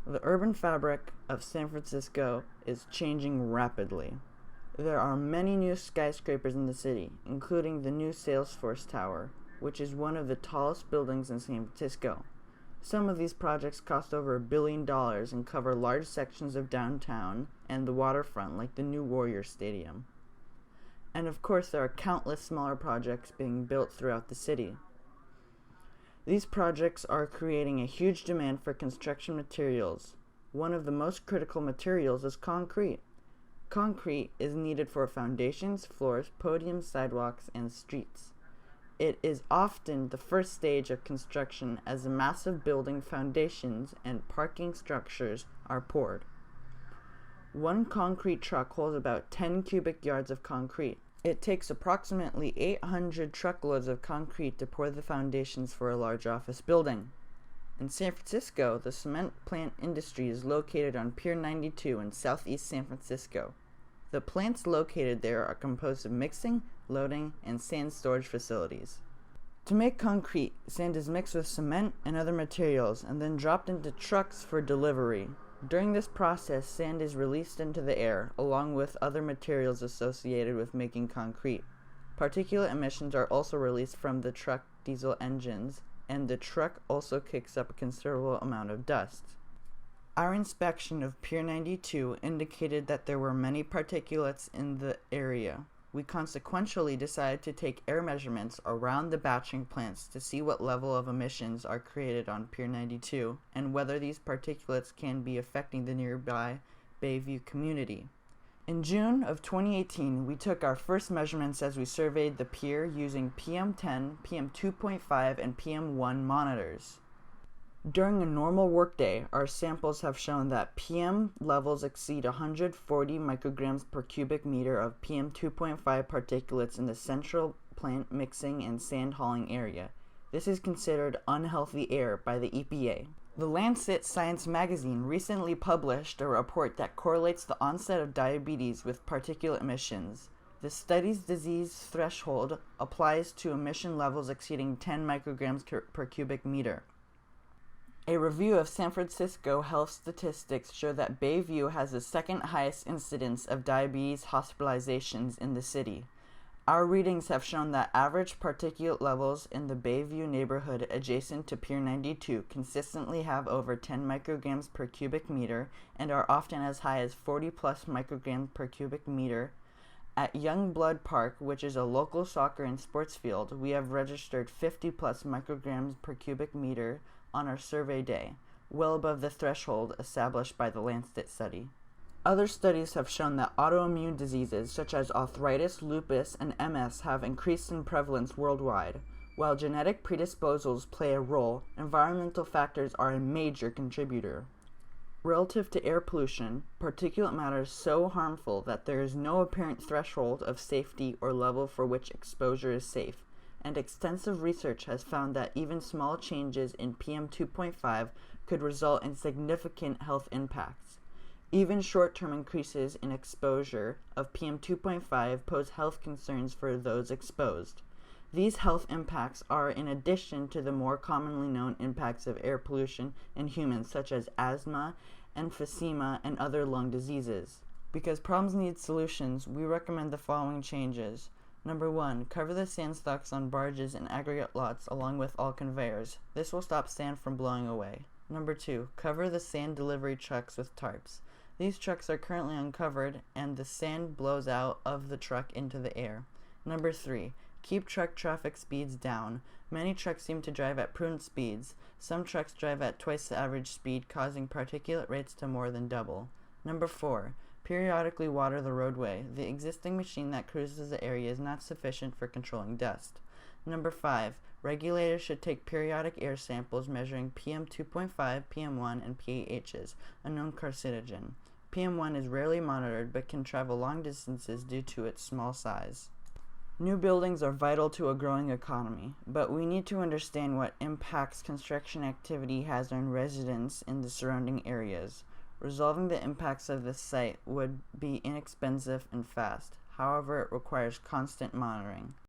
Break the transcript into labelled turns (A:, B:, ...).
A: The urban fabric of San Francisco is changing rapidly. There are many new skyscrapers in the city, including the new Salesforce Tower, which is one of the tallest buildings in San Francisco. Some of these projects cost over $1 billion and cover large sections of downtown and the waterfront, like the new Warriors Stadium. And of course, there are countless smaller projects being built throughout the city. These projects are creating a huge demand for construction materials. One of the most critical materials is concrete. Concrete is needed for foundations, floors, podiums, sidewalks, and streets. It is often the first stage of construction as the massive building foundations and parking structures are poured. One concrete truck holds about 10 cubic yards of concrete. It takes approximately 800 truckloads of concrete to pour the foundations for a large office building. In San Francisco, the cement plant industry is located on Pier 92 in southeast San Francisco. The plants located there are composed of mixing, loading, and sand storage facilities. To make concrete, sand is mixed with cement and other materials and then dropped into trucks for delivery. During this process, sand is released into the air, along with other materials associated with making concrete. Particulate emissions are also released from the truck diesel engines, and the truck also kicks up a considerable amount of dust. Our inspection of Pier 92 indicated that there were many particulates in the area. We consequentially decided to take air measurements around the batching plants to see what level of emissions are created on Pier 92 and whether these particulates can be affecting the nearby Bayview Community. In June of 2018, we took our first measurements as we surveyed the pier using PM10, PM2.5, and PM1 monitors. During a normal workday, our samples have shown that PM levels exceed 140 micrograms per cubic meter of PM2.5 particulates in the central plant mixing and sand hauling area. This is considered unhealthy air by the EPA. The Lancet Science magazine recently published a report that correlates the onset of diabetes with particulate emissions. The study's disease threshold applies to emission levels exceeding 10 micrograms per cubic meter. A review of San Francisco health statistics show that Bayview has the second highest incidence of diabetes hospitalizations in the city. Our readings have shown that average particulate levels in the Bayview neighborhood adjacent to Pier 92 consistently have over 10 micrograms per cubic meter and are often as high as 40 plus micrograms per cubic meter. At Youngblood Park, which is a local soccer and sports field, we have registered 50 plus micrograms per cubic meter on our survey day, well above the threshold established by the Lancet study. Other studies have shown that autoimmune diseases such as arthritis, lupus, and MS have increased in prevalence worldwide. While genetic predisposals play a role, environmental factors are a major contributor. Relative to air pollution, particulate matter is so harmful that there is no apparent threshold of safety or level for which exposure is safe, and extensive research has found that even small changes in PM2.5 could result in significant health impacts. Even short-term increases in exposure of PM2.5 pose health concerns for those exposed. These health impacts are in addition to the more commonly known impacts of air pollution in humans, such as asthma, emphysema, and other lung diseases. Because problems need solutions, we recommend the following changes. Number 1. Cover the sand stocks on barges and aggregate lots along with all conveyors. This will stop sand from blowing away. Number 2. Cover the sand delivery trucks with tarps. These trucks are currently uncovered and the sand blows out of the truck into the air. Number 3. Keep truck traffic speeds down. Many trucks seem to drive at prudent speeds. Some trucks drive at twice the average speed, causing particulate rates to more than double. Number 4. Periodically water the roadway. The existing machine that cruises the area is not sufficient for controlling dust. Number 5. Regulators should take periodic air samples measuring PM2.5, PM1, and PAHs, a known carcinogen. PM1 is rarely monitored but can travel long distances due to its small size. New buildings are vital to a growing economy, but we need to understand what impacts construction activity has on residents in the surrounding areas. Resolving the impacts of this site would be inexpensive and fast. However, it requires constant monitoring.